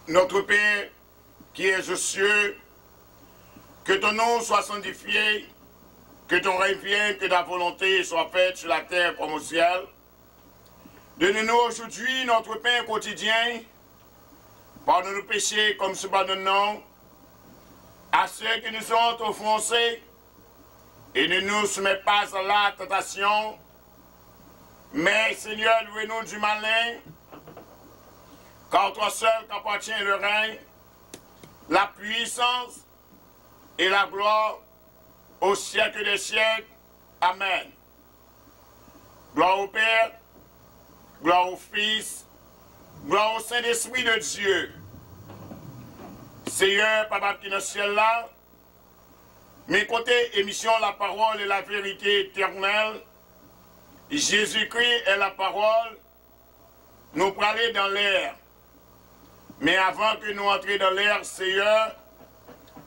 Notre Père, qui es aux cieux, que ton nom soit sanctifié, que ton règne vienne, que ta volonté soit faite sur la terre comme au ciel. Donne-nous aujourd'hui notre pain quotidien. Pardonne nos péchés comme nous pardonnons à ceux qui nous ont offensés. Et ne nous soumets pas à la tentation, mais Seigneur, loue-nous du malin. Car toi seul t'appartient le règne, la puissance et la gloire au siècle des siècles. Amen. Gloire au Père, gloire au Fils, gloire au Saint-Esprit de Dieu. Seigneur, Papa qui est dans le ciel là, mes côtés émission la parole et la vérité éternelle. Jésus-Christ est la parole. Nous parler dans l'air. Mais avant que nous entrions dans l'air, Seigneur,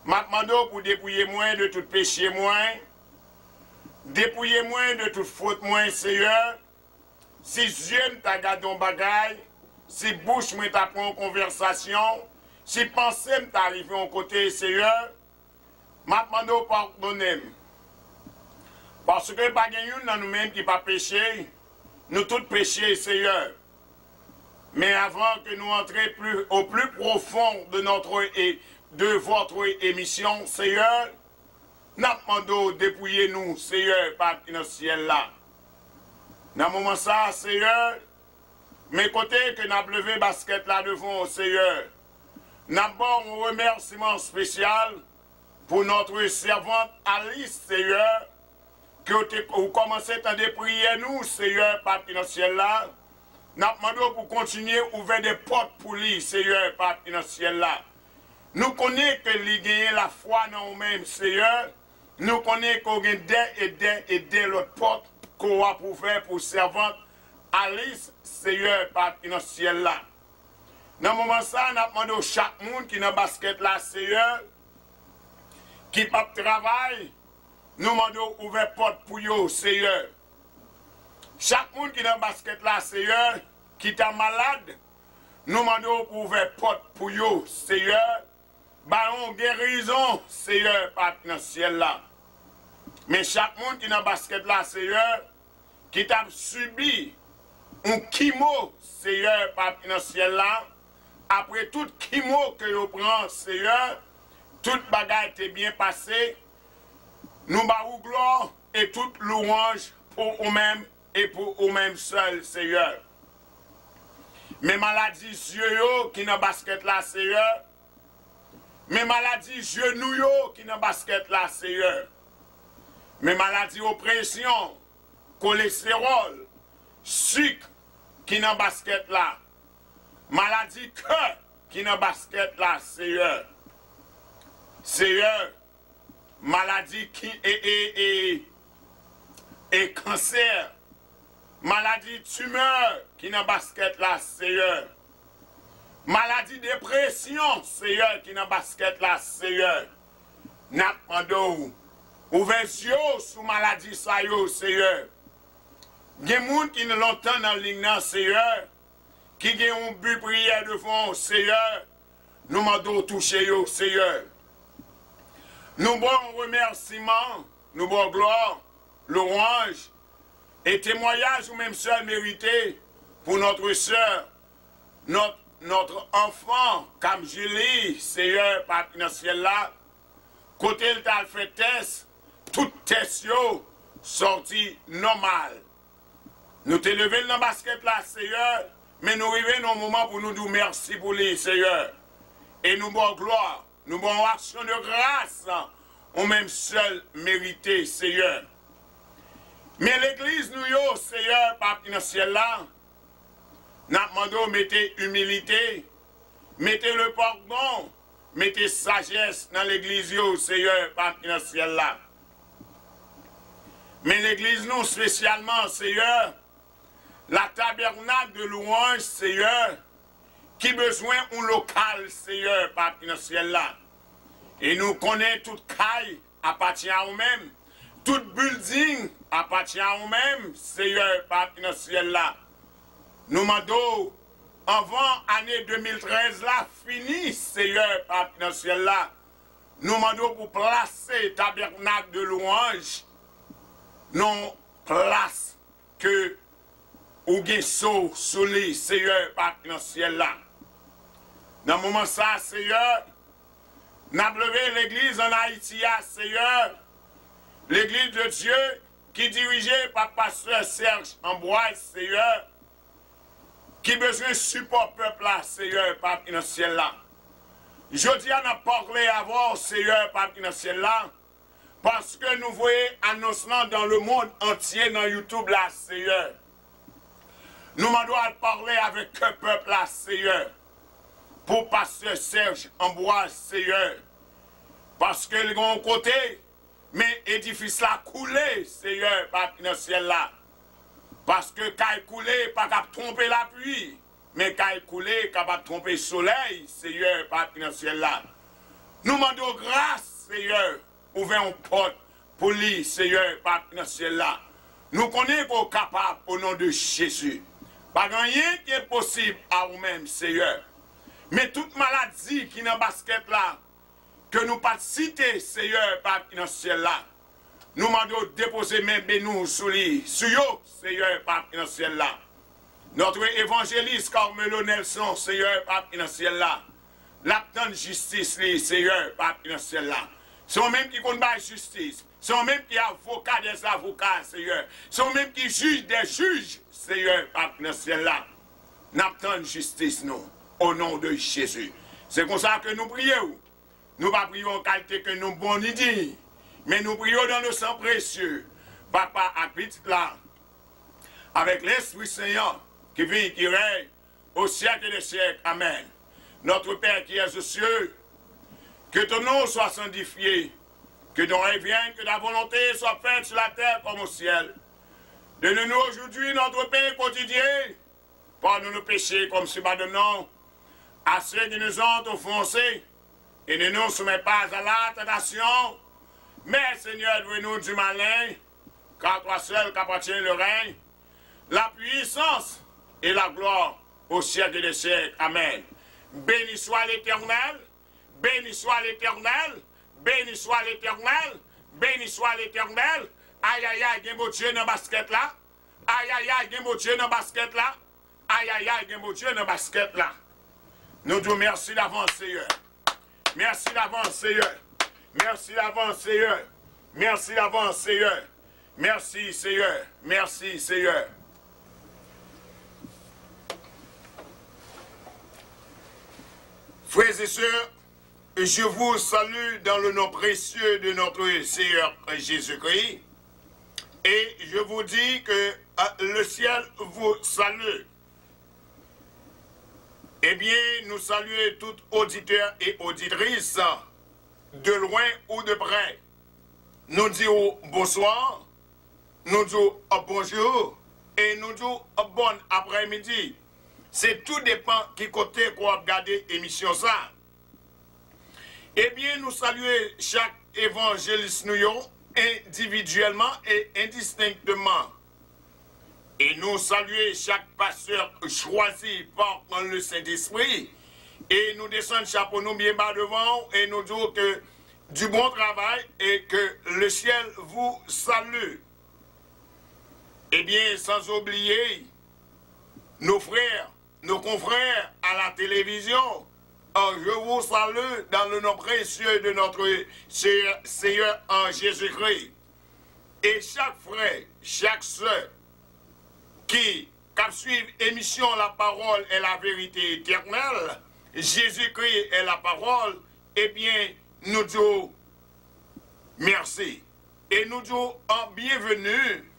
m'a demandé pour dépouiller moi de tout péché moins, dépouiller moi de toute faute moins, Seigneur. Si yeux t'a gardé un bagaille, si bouche moi t'a pris en conversation, si pensée t'a arrivé en côté, Seigneur, m'a demandé pardonner. Parce que pas quelqu'un dans nous-mêmes qui pas péché, nous tous péchés, Seigneur. Mais avant que nous entrions au plus profond de votre émission, Seigneur, nous demandons dépouiller-nous, Seigneur, par le ciel là. Dans ce moment ça, Seigneur, mes côtés que nous avons levé basket là devant, Seigneur, nous avons un remerciement spécial pour notre servante Alice, Seigneur, que vous commencez à prier nous, Seigneur, par le ciel là. Nous demandons pour continuer à ouvrir des portes pour lui, Seigneur, par le ciel là. Nous connaissons que lui gagne la foi dans nous-mêmes, Seigneur. Nous connaissons qu'on a des l'autre porte qu'on va pour faire pour servante Alice, Seigneur, par le ciel là. Dans ce moment ça, nous demandons chaque monde qui est dans le basket là, Seigneur, qui ne pas travail, nous demandons ouvrir porte pour eux, Seigneur. Chaque monde qui est dans le basket là, Seigneur, qui est malade, nous demandons pour ouvrir porte pour eux, Seigneur. Baron guérison, Seigneur, par le ciel là. Mais chaque monde qui est dans le basket là, Seigneur, qui a subi un chimo, Seigneur, par le ciel là, après tout chimo que vous prenez, Seigneur, toute bagaille est bien passée, nous baou gloire et toute louange pour vous-même et pour vous-même seul, Seigneur. Mes maladies yeux qui dans basket là, Seigneur. Mes maladies genoux qui dans basket là, Seigneur. Mes maladies oppression, cholestérol, sucre qui dans basket là. Maladie cœur qui dans basket là, Seigneur. Seigneur, maladie qui et cancer. Maladie tumeur qui dans basket là, Seigneur. Maladie dépression, Seigneur, qui dans basket là, Seigneur. N'a pas d'eau. Ouverture sous maladie ça yo, Seigneur. Il y a des gens qui ne l'entendent dans ligne, Seigneur. Qui ont un but prière devant, Seigneur. Nous m'en toucher yo, Seigneur. Nous bon remerciement, nous bon gloire, louange et témoignage ou même seul mérité pour notre soeur, notre enfant, comme Julie, Seigneur, par dans le ciel là, côté le tal fait test, tout test yo sorti normal. Nous te levé dans le basket là, Seigneur, mais nous arrivons dans un moment pour nous dire merci pour lui, Seigneur. Et nous bon gloire, nous bon action de grâce, on même seul mérité, Seigneur. Mais l'église nous yo, Seigneur, par dans le ciel là, nous demandons mettez humilité, mettez le pardon, mettez sagesse dans l'église yo, Seigneur, par dans le ciel là. Mais l'église nous spécialement, Seigneur, la tabernacle de louange, Seigneur, qui besoin un local, Seigneur, par dans le ciel là. Et nous connaissons toute caille appartient à nous-mêmes, tout building appartient à nous-mêmes, Seigneur, par dans le ciel là. Nous demandons, avant l'année 2013 là, fini, Seigneur, par dans le ciel là. Nous demandons pour placer tabernacle de louange, non place que ou gen sous lui, Seigneur, par dans le ciel là. Dans le moment ça, Seigneur, nous avons levé l'église en Haïti, Seigneur, l'église de Dieu qui est dirigée par pasteur Serge Ambroise, Seigneur, qui besoin de support peuple là, Seigneur, par dans le ciel là. Je dis à nous parler avant, Seigneur, par dans le ciel là, parce que nous voyons annoncement dans le monde entier, dans YouTube là, Seigneur. Nous devons parler avec le peuple là, Seigneur, pour pasteur Serge Ambroise, Seigneur, parce que le grand côté, mais édifice là coulé, Seigneur, par dans le ciel là. Parce que quand il coule, pas capable de tromper la pluie, mais quand il coule, capable de tromper le soleil, Seigneur, par dans le ciel là. Nous demandons grâce, Seigneur, ouvrez une porte pour lui, Seigneur, par dans le ciel là. Nous connaissons qu'on est capable au nom de Jésus. Pas rien qui est possible à vous-même, Seigneur. Mais toute maladie qui est dans le basket là, que nous pas citer, Seigneur, par dans le ciel là. Nous demandons de déposer même nous sur lui, sur eux, Seigneur, par dans le ciel là. Notre évangéliste Carmelo Nelson, Seigneur, par dans le ciel là. L'absence de justice, Seigneur, par dans le ciel là. C'est eux-mêmes qui connaissent la justice. C'est eux-mêmes qui avocats des avocats, Seigneur. C'est eux-mêmes qui jugent des juges, Seigneur, par dans le ciel là. N'absence de justice, nous, au nom de Jésus. C'est comme ça que nous prions. Nous ne prions en qualité que nous bon idées. Mais nous prions dans le sang précieux, Papa à petit là, avec l'Esprit Saint qui vit, qui règne au siècle des siècles. Amen. Notre Père qui est aux cieux, que ton nom soit sanctifié, que ton règne vienne, que ta volonté soit faite sur la terre comme au ciel. Donne-nous aujourd'hui notre pain quotidien, pardonne nos péchés comme si pardonnons à ceux qui nous ont offensés, et ne nous soumets pas à la tentation. Mais Seigneur, donne-nous du malin, car toi seul qu'appartient le règne, la puissance et la gloire au siècle des siècles. Amen. Béni soit l'Éternel, béni soit l'Éternel, béni soit l'Éternel, béni soit l'Éternel. Aïe aïe aïe, gen beau Dieu dans le basket là. Aïe aïe aïe, gen beau Dieu dans le basket là. Aïe aïe aïe, gen beau Dieu dans le basket là. Nous disons merci d'avance, Seigneur. Merci d'avance, Seigneur. Merci d'avance, Seigneur. Merci d'avance, Seigneur. Merci, Seigneur. Merci, Seigneur. Frères et sœurs, je vous salue dans le nom précieux de notre Seigneur Jésus-Christ. Et je vous dis que le ciel vous salue. Eh bien, nous saluons tous auditeurs et auditrices, de loin ou de près. Nous disons bonsoir, nous disons bonjour et nous disons bon après-midi. C'est tout dépend qui côté qu'on a regardé l'émission ça. Eh bien, nous saluons chaque évangéliste nous individuellement et indistinctement. Et nous saluons chaque pasteur choisi par le Saint-Esprit. Et nous descendons chapeau nous bien bas devant et nous disons que du bon travail et que le ciel vous salue. Eh bien, sans oublier nos frères, nos confrères à la télévision. Je vous salue dans le nom précieux de notre Seigneur en Jésus-Christ. Et chaque frère, chaque soeur qui suit l'émission La Parole et la Vérité éternelle, Jésus-Christ est la parole, eh bien, nous disons merci. Et nous disons bienvenue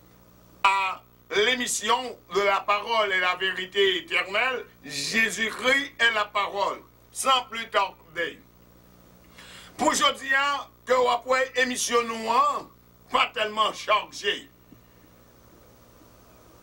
à l'émission de La Parole et la Vérité éternelle, Jésus-Christ est la parole. Sans plus tarder. Pour aujourd'hui, que après émission nous, pas tellement chargée.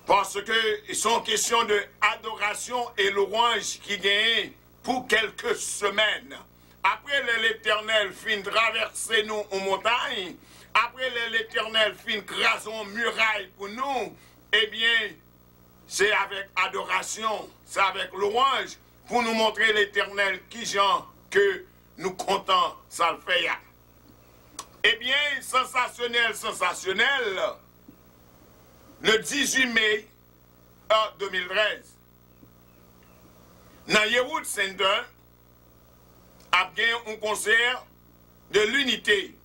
Parce que sont question de adoration et louange qui gagne pour quelques semaines. Après l'Éternel fin traverser nous en montagne, après l'Éternel fin craser en muraille pour nous, eh bien, c'est avec adoration, c'est avec louange, pour nous montrer l'Éternel qui genre que nous comptons ça le fait. Eh bien, sensationnel, sensationnel, le 18 mai 2013, dans Yewood Center, a bien un concert de l'unité.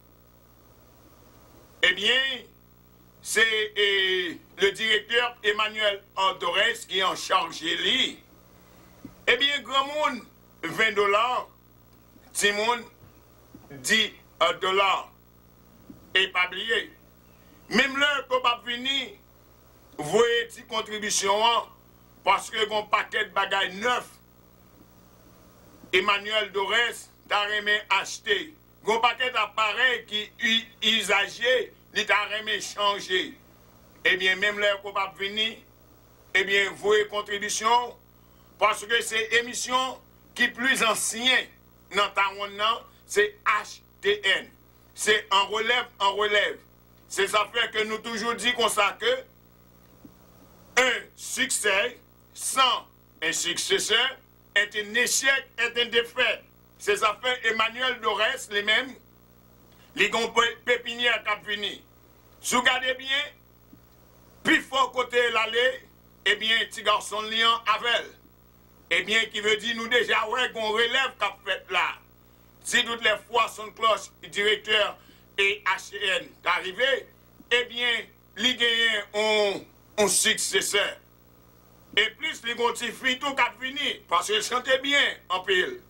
Eh bien, c'est le directeur Emmanuel Andorès qui est en charge de lui. Eh bien, grand monde, $20, petit monde, $10. Et pas oublier. Même là, qu'on va venir, voyez une contribution, parce que un paquet de bagages neufs, Emmanuel Dorès, t'a remis acheter. Un paquet d'appareils qui usagés, il t'a remis changer. Eh bien, même là, qu'on va venir, eh bien, voyez contribution, parce que c'est émission qui plus ancien dans ta c'est HTN. C'est en relève, en relève. C'est ça fait que nous toujours dit comme ça que un succès sans un successeur est un échec, est un défaite. C'est ça fait Emmanuel Dorès, les mêmes, les gants pépinières qui ont fini. Si vous regardez bien, plus fort côté l'allée, eh bien, petit garçon liant avec. Eh bien, qui veut dire nous déjà, ouais, qu'on relève qu'a fait là. Si toutes les fois son cloche, directeur et HN est arrivé, eh bien, il gagne un successeur. Et plus, les gontifis tout a fini, parce qu'il chantait bien en pile.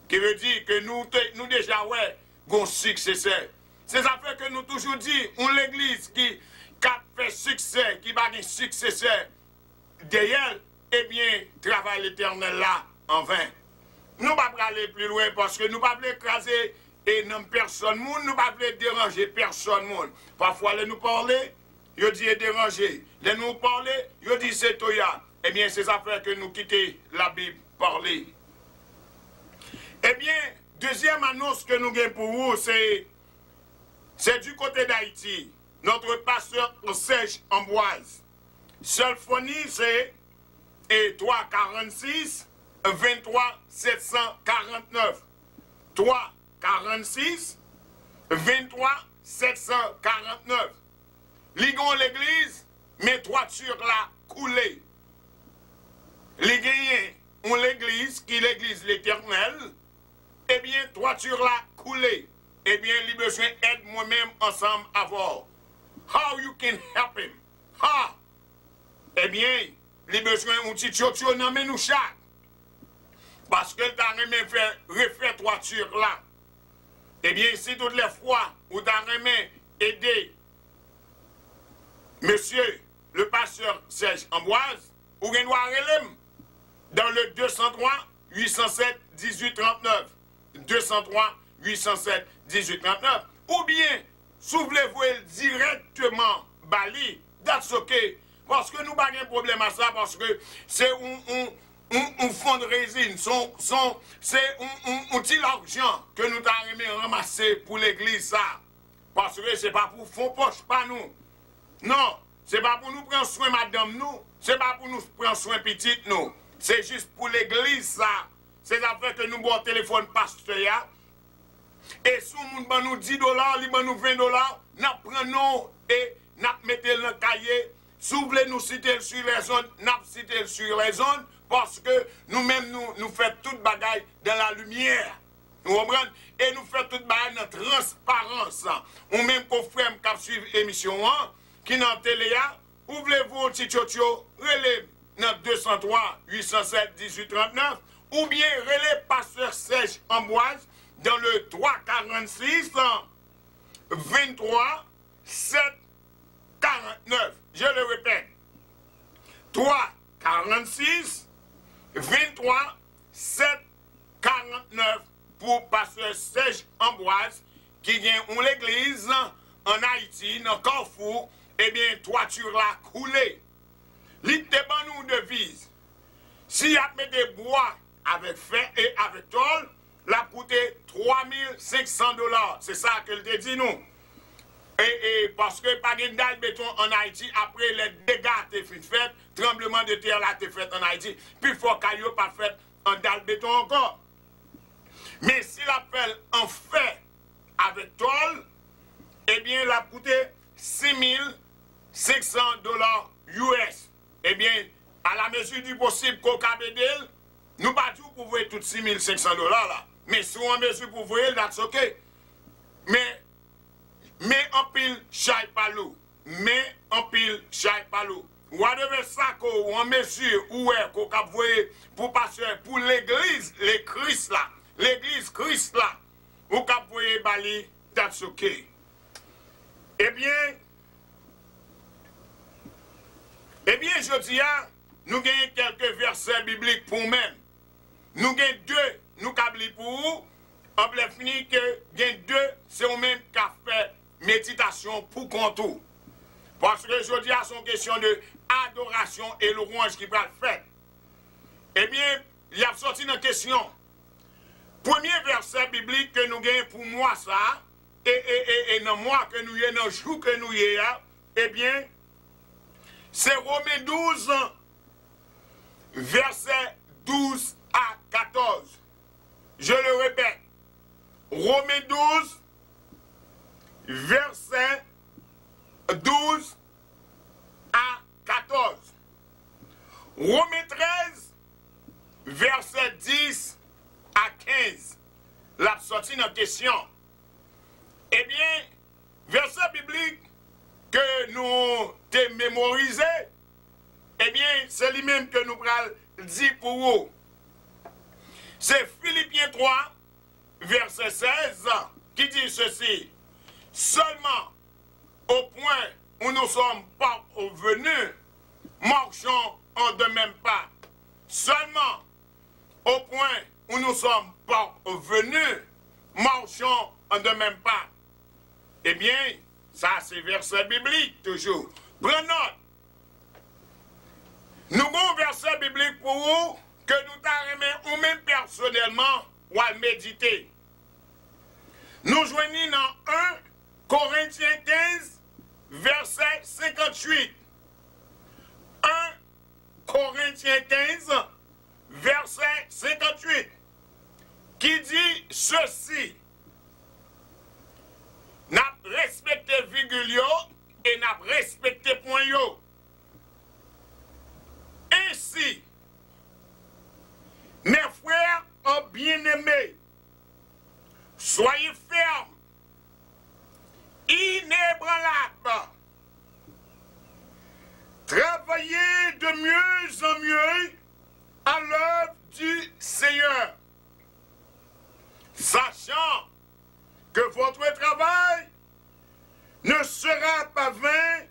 Qui veut dire que nous déjà, ouais, un successeur. C'est ça fait que nous toujours dit, l'église qui a fait succès, qui va un successeur derrière, eh bien, travail l'éternel là, en vain. Nous ne pouvons pas aller plus loin parce que nous ne pouvons pas écraser et non personne, nous ne pouvons pas déranger personne. Parfois, les nous parler, ils disent déranger. Les nous parler, ils disent c'est Toya. Eh bien, c'est ça fait que nous quittons la Bible parler. Eh bien, deuxième annonce que nous avons pour vous, c'est du côté d'Haïti. Notre pasteur Serge Ambroise. Seule phonie, c'est 346 23 749. 346 23 749. Ligon l'église, mais toiture là coulée. Les on l'église, qui l'église l'éternel, eh bien, toiture là coulée. Eh bien, il besoin d'aide moi-même ensemble à voir. How you can help him? How? Eh bien, il besoin d'un petit chocho dans nous chaque. Parce que tu as remis faire refaire toiture là. Eh bien, si toutes les fois où tu as remis aider monsieur le pasteur Serge Ambroise, ou bien doit relève dans le 203 807 1839. 203 807 1839. Ou bien, soufflez-vous directement Bali, that's okay. Parce que nous n'avons pas de problème à ça, parce que c'est un fundraising, c'est un petit argent que nous avons ramassé pour l'église, ça. Parce que ce n'est pas pour fond poche, pas nous. Non, ce n'est pas pour nous prendre soin madame nous, ce n'est pas pour nous prendre soin petite nous. C'est juste pour l'église, ça. C'est ça fait que nous avons un téléphone pasteur. Et si nous avons $10, nous avons $20, nous prenons et nous mettons le cahier. si vous voulez nous citer sur les zones, nous citer sur les zones, parce que nous-mêmes, nous faisons toute bagaille dans la lumière. Nous comprenez? Et nous faisons toute bagaille dans la transparence. Ou même qu'on frère qui suivent l'émission, qui dans la télé, ouvrez-vous, Tchotcho, relève dans 203 807 1839, ou bien relève Pasteur Serge Ambroise dans le 346 23 7 49. Je le répète. 3 46 23 7 49 pour Pasteur Serge Ambroise qui vient à l'église en Haïti, dans Carrefour, eh bien, toiture la coulée. L'idée nous devise. Si y a mis des bois avec fer et avec tôle, la coûté 3500 $. C'est ça que je dit nous. Et parce que pas de dalle béton en Haïti, après les dégâts t'es fait, tremblement de terre là t'es fait en Haïti, puis faut caillou pas fait en dalle béton encore. Mais si l'appel en fer avec tôle, eh bien, il a coûté 6500 $ US. Eh bien, à la mesure du possible qu'on cabedel, nous pas tout pour voir tout 6500 $ là. Mais si on mesure pour voir, that's ok. Mais en pile chay palou. Mais en pile chay palou. Whatever ça qu'on en mesure où est qu'on cap voir pour passer pour l'église, les Christ là. L'église Christ là. Ou cap voir bali, that's ok. Eh bien, je dis, nous avons quelques versets bibliques pour nous-mêmes. Nous avons deux, nous avons pour vous. On peut finir que deux, c'est nous-mêmes qui avons fait méditation pour contour. Parce que je dis, c'est une question de adoration et louange qui va le faire. Eh bien, il y a sorti une question. Premier verset biblique que nous avons pour moi, ça, et dans moi que nous y est, dans le jour que nous y est, eh bien, c'est Romains 12, verset 12 à 14. Je le répète. Romains 12, verset 12 à 14. Romains 13, verset 10 à 15. La sortie de question. Eh bien, verset biblique que nous te mémorisé, eh bien, c'est lui-même que nous prenons dit pour vous. C'est Philippiens 3, verset 16, qui dit ceci. Seulement, au point où nous sommes pas venus, marchons en de même pas. Seulement, au point où nous sommes pas venus, marchons en de même pas. Eh bien, ça c'est verset biblique toujours. Prenez note. Nous avons un verset biblique pour vous que nous t'arrêtons ou même personnellement ou à méditer. Nous joignons dans 1 Corinthiens 15, verset 58. 1 Corinthiens 15, verset 58, qui dit ceci. N'a respecté virgule yo et n'a respecté point yo. Ainsi, mes frères bien-aimés, soyez fermes, inébranlables, travaillez de mieux en mieux à l'œuvre du Seigneur, sachant que votre travail ne sera pas vain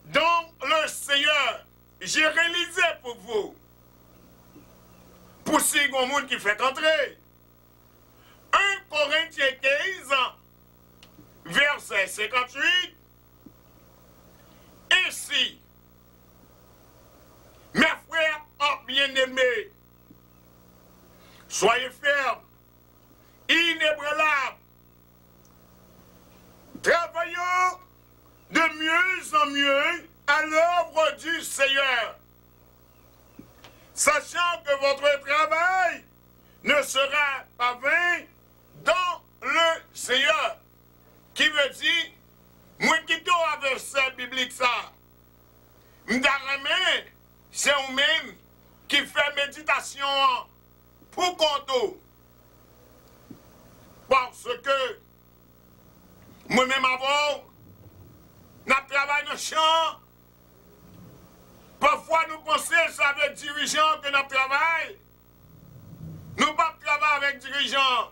dans le Seigneur. J'ai réalisé pour vous. Pour ces gens qui fait entrer. 1 Corinthiens 15, verset 58. Ainsi, mes frères bien-aimés, soyez fermes, inébranlables, travaillons de mieux en mieux à l'œuvre du Seigneur, sachant que votre travail ne sera pas vain dans le Seigneur. Qui veut dire, moi qui dois verset biblique ça, m'darame, c'est vous-même qui fait méditation pour compte. Parce que moi-même avant, nous travaillons dans le champ. Parfois nous pensons que c'est avec dirigeants que nous travaillons. Nous ne pas travailler avec dirigeants.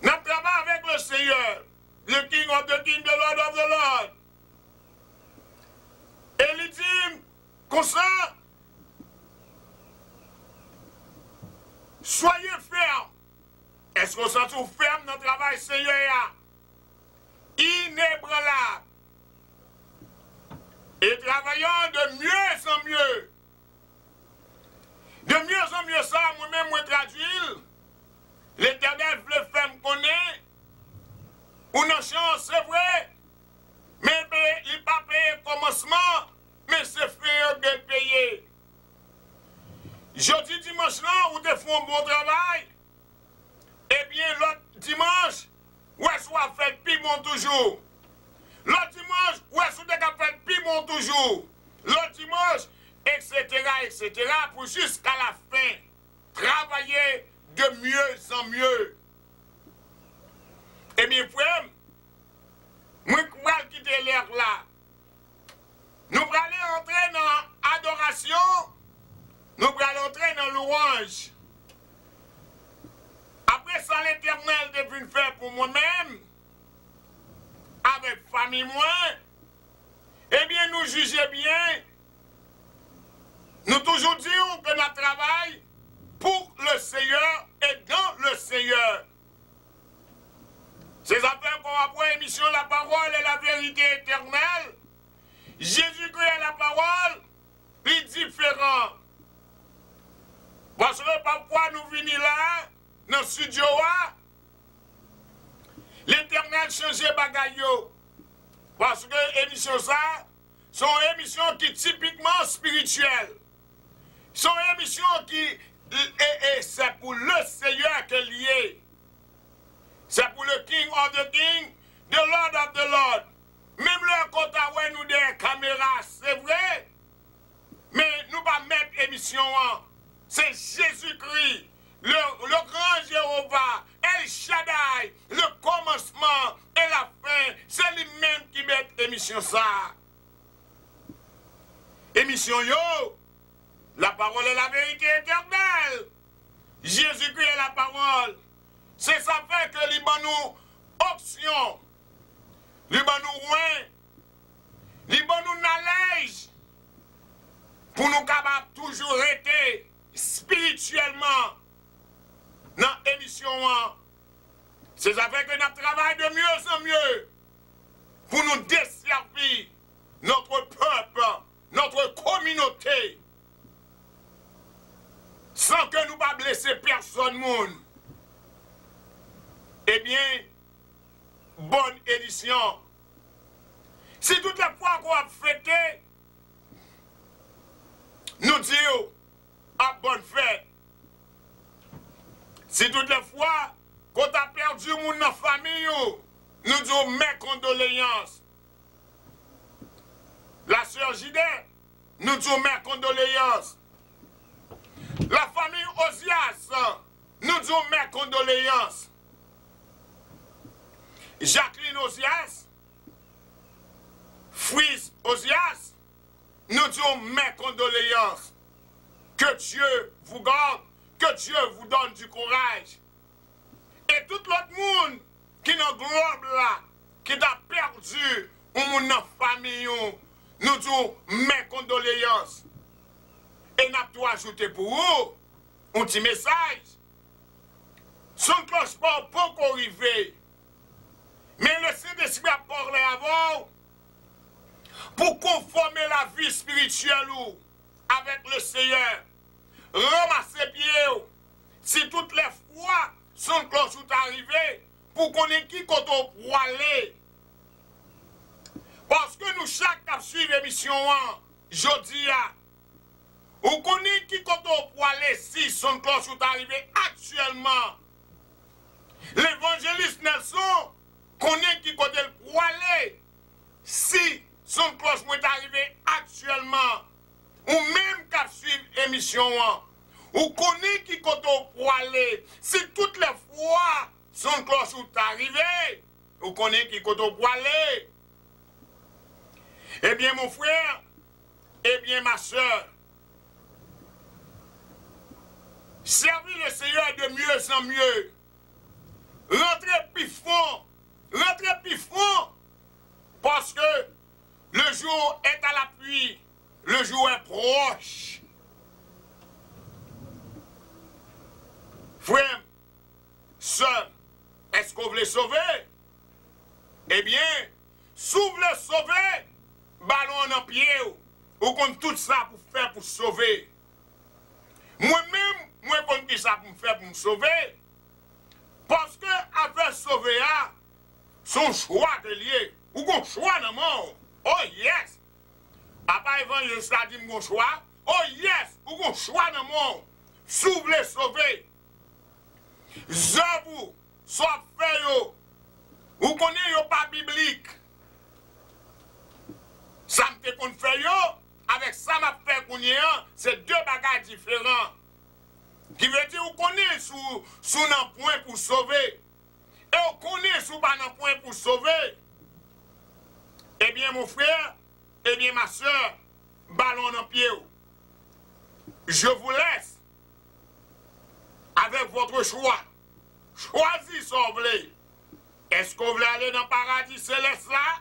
Nous travaillons avec le Seigneur, le King of the King, the Lord of the Lord. Et il dit comme ça, soyez fermes. Est-ce qu'on s'en trouve ferme dans le travail, Seigneur? Inébranlable. Et travaillons de mieux en mieux. De mieux en mieux ça, moi-même, moi traduire. L'Éternel veut faire me connaître. Ou non chance, c'est vrai. Mais il n'a pas payé le commencement, mais c'est fait de le payer. Jeudi, dimanche, là, où tu fais un bon travail. Eh bien, l'autre dimanche, où est-ce qu'on a fait plus bon toujours? L'autre dimanche, où est-ce qu'on a fait plus bon toujours? L'autre dimanche, etc., pour jusqu'à la fin, travailler de mieux en mieux. Eh bien, frère, moi, je vais quitter l'air là. Nous allons entrer dans l'adoration, nous allons entrer dans louange. Après ça, l'Éternel depuis faire pour moi-même, avec famille moi, eh bien, nous jugeons bien. Nous toujours disons que notre travail pour le Seigneur et dans le Seigneur. Ces affaires qu'on après émission La Parole et la Vérité éternelle, Jésus-Christ est la parole, est différent. Parce que parfois nous venons là, dans le studio, l'Éternel change bagaille. Parce que l'émission ça, sont émissions qui typiquement spirituelles. Sont émissions qui, et c'est pour le Seigneur que lié. C'est pour le King of the King, the Lord of the Lord. Même le côté où nous des caméras, c'est vrai. Mais nous pas mettre émission. C'est Jésus-Christ, le grand Jéhovah, El Shaddai, le commencement et la fin. C'est lui-même qui met émission ça. Émission yo, la parole est la vérité éternelle. Jésus-Christ est la parole. C'est ça fait que les nous option, les nous loin, les nous n'allège pour nous capables toujours rester spirituellement dans l'émission. C'est ça fait que nous travaillons de mieux en mieux pour nous desservir notre peuple, notre communauté, sans que nous ne blesser personne. Eh bien, bonne édition. Si toutes les fois qu'on a fêté, nous disons à bonne fête. Si toutes les fois qu'on a perdu mon famille, nous disons mes condoléances. La sœur Gide, nous disons mes condoléances. La famille Osias, nous disons mes condoléances. Jacqueline Osias, Frise Osias, nous disons mes condoléances. Que Dieu vous garde, que Dieu vous donne du courage. Et tout l'autre monde qui est dans le globe là, qui a perdu ou mon famille, nous disons mes condoléances. Et nous avons tout ajouté pour vous un petit message. Son cloche pas beaucoup arrivé. Mais le Saint-Esprit a parlé avant pour conformer la vie spirituelle avec le Seigneur. Ramasser pied. Si toutes les fois son cloche est arrivé pour qu'on ait qui côté pour aller. Parce que nous chaque qui suivre l'émission jeudi ou qu'on ait qui côté pour aller si son cloche est arrivé actuellement. L'évangéliste Nelson connaît qui côté pour aller si son cloche est arrivé actuellement, ou même qu'à suivre l'émission, ou connaît qui côté pour aller, si toutes les fois son cloche est arrivé, ou connaît qui côté pour aller. Eh bien, mon frère, eh bien, ma soeur, servis le Seigneur de mieux en mieux. Rentrez plus fond, parce que le jour est à l'appui, le jour est proche. Frère, sœur, est-ce que vous voulez sauver? Eh bien, si vous voulez sauver, ballon en pied, ou compte tout ça pour faire pour sauver. Moi-même, moi compte tout ça pour faire pour me sauver. Parce que avec sauver, son choix de lier, ou qu'on choix dans mon. Oh yes! Papa évangéliste a dit mon choix. Oh yes! Ou qu'on choix dans mon. Si vous voulez sauver, j'avoue, soit fait yo, ou connaissez yo pas biblique. Ça me fait qu'on fait yo, avec ça m'a fait qu'on y a, c'est deux bagages différents. Qui veut dire qu'on connaît sous un point pour sauver. Et on connaît sous un point pour sauver. Eh bien mon frère, eh bien ma soeur, ballon en pied. Je vous laisse avec votre choix. Choisissez ce que vous voulez. Est-ce que vous voulez aller dans le paradis céleste là?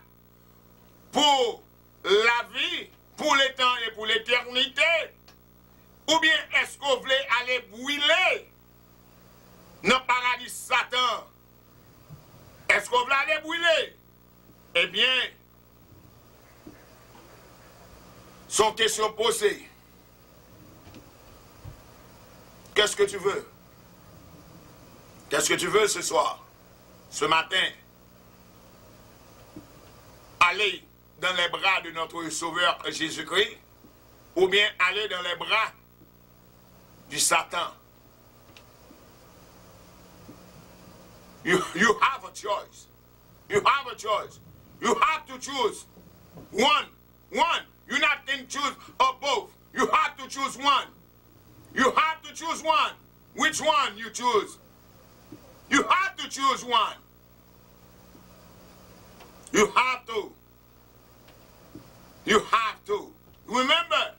Pour la vie, pour le temps et pour l'éternité? Ou bien est-ce que vous voulez aller brûler dans le paradis Satan? Est-ce que vous voulez aller brûler? Eh bien, sont questions posées. Qu'est-ce que tu veux? Qu'est-ce que tu veux ce soir? Ce matin? Aller dans les bras de notre Sauveur Jésus-Christ? Ou bien aller dans les bras du Satan? You have a choice. You have a choice. You have to choose one. You not can choose or both. You have to choose one. You have to choose one. Which one you choose? You have to choose one. You have to. You have to. Remember.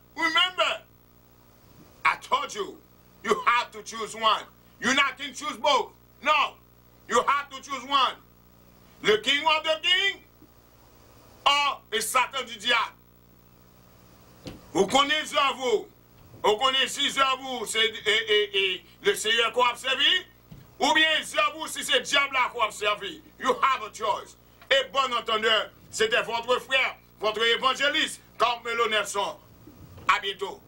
I told you. You have to choose one. You not can choose both. No. You have to choose one. Le king of the king or le Satan du diable. Vous connaissez vous. Vous connaissez vous, c'est le Seigneur qu'on a servi. Ou bien vous, si c'est le diable qu'on a servi. You have a choice. Et bon entendeur, c'était votre frère, votre évangéliste, Carmelo Nelson. À bientôt.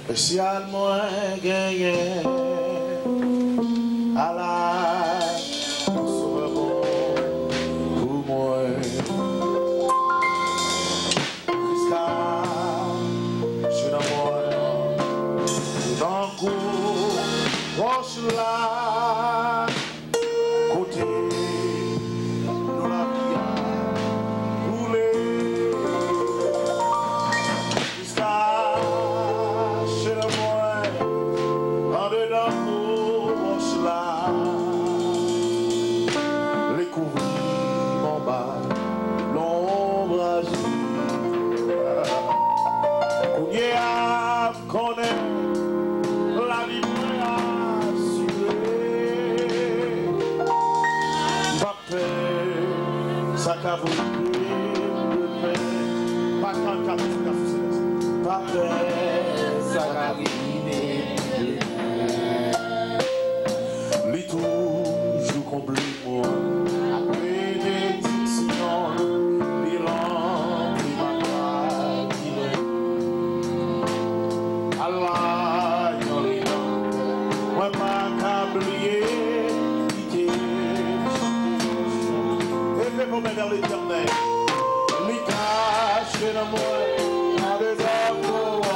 Spécialement gagné à la sauveur pour moi. Jusqu'à je suis dans mon cours, proche là, côté de la vie roulée. Jusqu'à chez le moi, en dedans proche là, les couvrir en bas, l'ombre agit. Qu'on y a connaît la libre assurée. Parfait, ça cavoue de paix. Pas quand parfait, ça cavoue de paix. Les toujours comblé moi. Bénédiction, bilan, Allah, moi pas qu'oublier, élevez-vous vers l'éternel, les caches dans moi, en des arbres,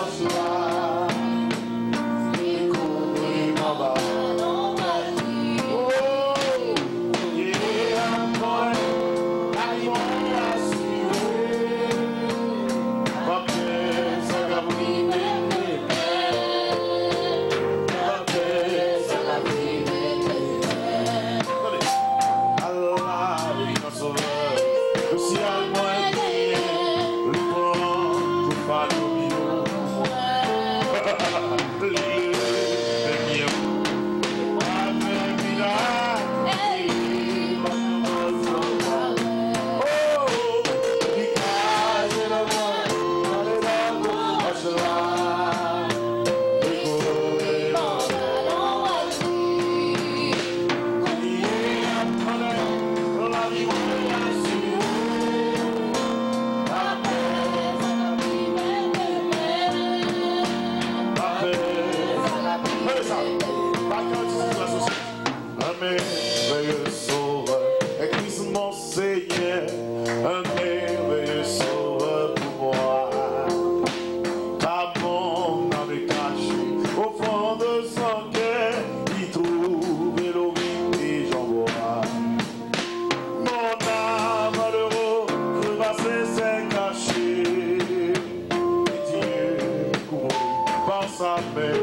Amen.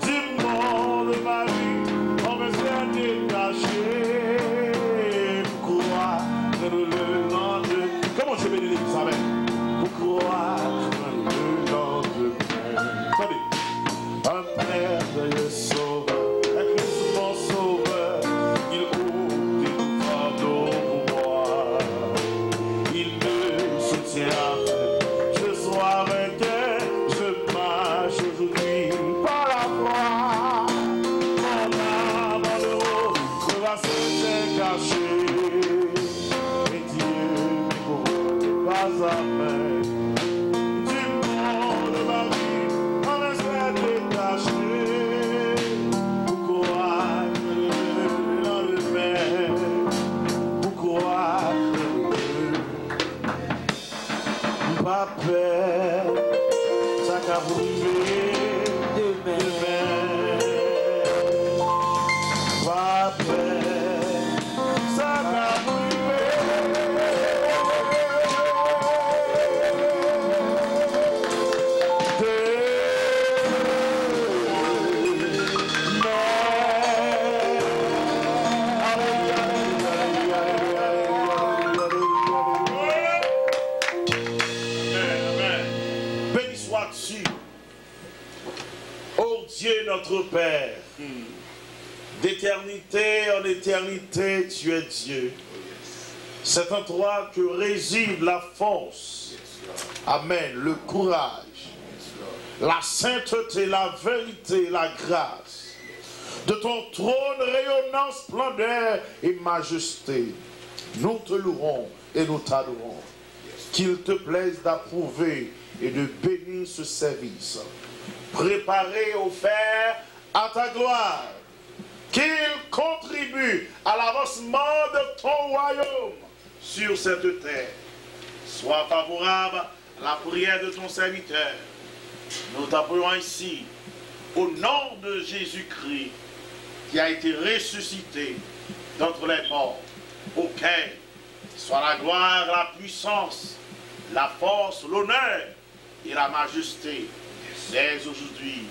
Dis-moi de ma vie, on me s'est détaché. Pourquoi le nom de... Comment je bénis l'église, amen. Pourquoi le nom de Père. Attendez. Un Père de sauveur, un Christ mon sauveur, il ouvre des fardeaux pour moi. Il me soutient. Je sois vainqueur, je marche aujourd'hui par la foi. Mon âme en l'eau, je va se cacher. Et Dieu m'écoute pas à main. Du monde de ma vie, on me s'est détaché. Pourquoi le lendemain? Pourquoi pas peur, ça qu'a brûlé demain. Pas peur, ça qu'a brûlé. Béni sois-tu, ô Dieu notre Père. D'éternité en éternité, tu es Dieu. C'est en toi que réside la force. Amen. Le courage, la sainteté, la vérité, la grâce. De ton trône rayonnant splendeur et majesté, nous te louerons et nous t'adorons. Qu'il te plaise d'approuver et de bénir ce service, préparé, offert à ta gloire, qu'il contribue à l'avancement de ton royaume sur cette terre. Sois favorable à la prière de ton serviteur. Nous t'appelons ici au nom de Jésus-Christ qui a été ressuscité d'entre les morts, auquel soit la gloire, la puissance, la force, l'honneur et la majesté dès aujourd'hui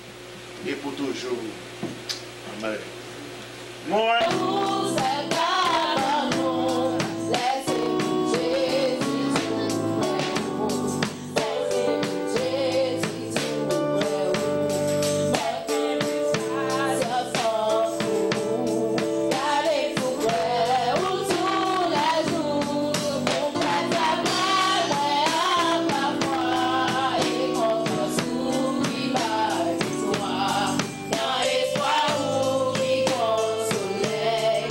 et pour toujours. Amen. Moi. Dans l'espoir où qui consolait.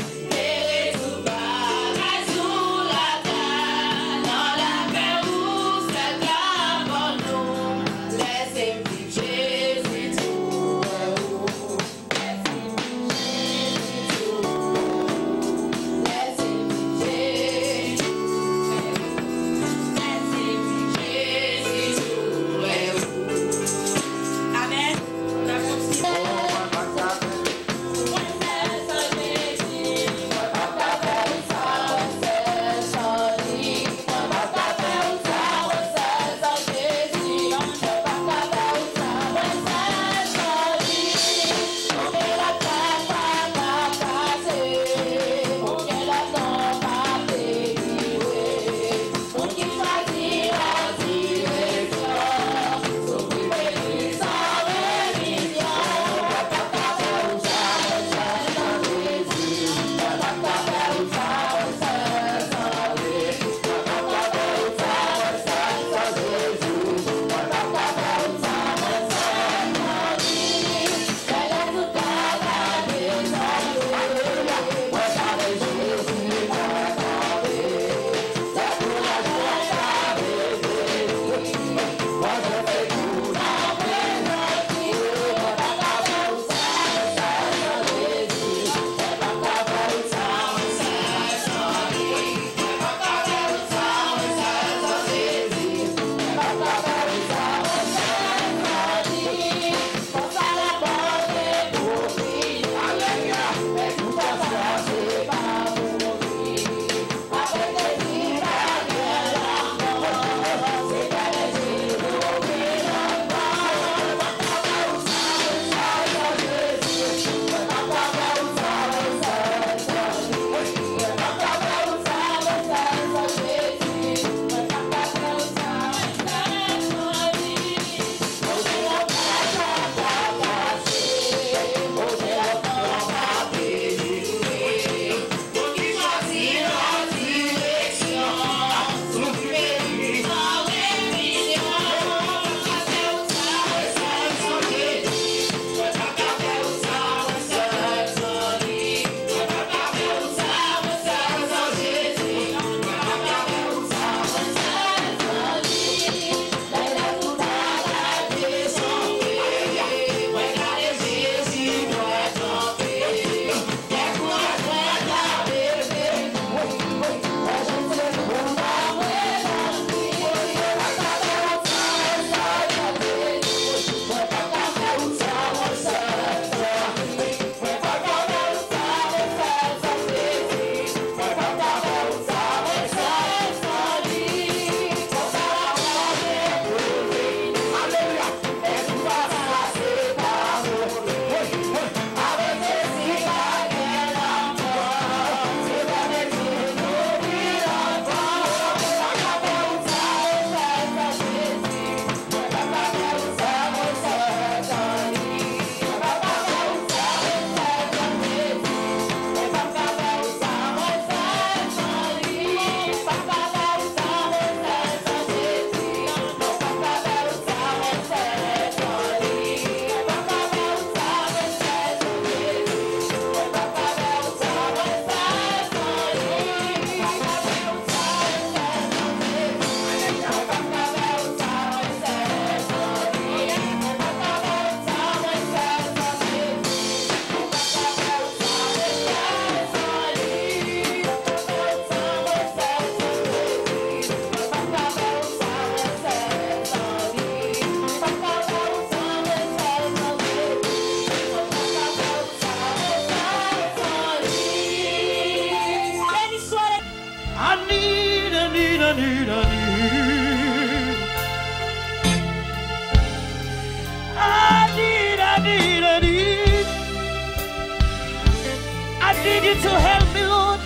need you to help me, Lord.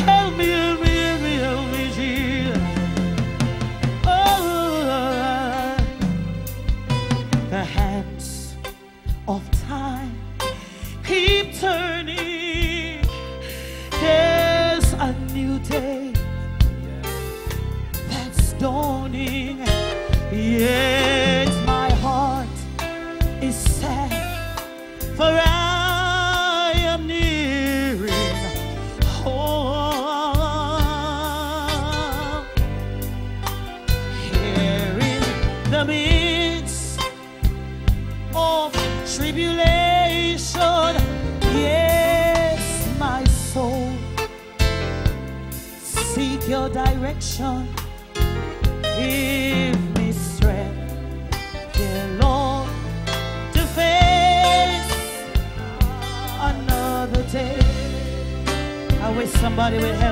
Help me, help me, help me, help me, Jesus. Oh, the hands of time keep turning. There's a new day that's dawning. Yet my heart is sad, for I am nearing home. Here in the midst of tribulation, yes, my soul, seek your direction. Give me strength, dear Lord, to face another day. I wish somebody would help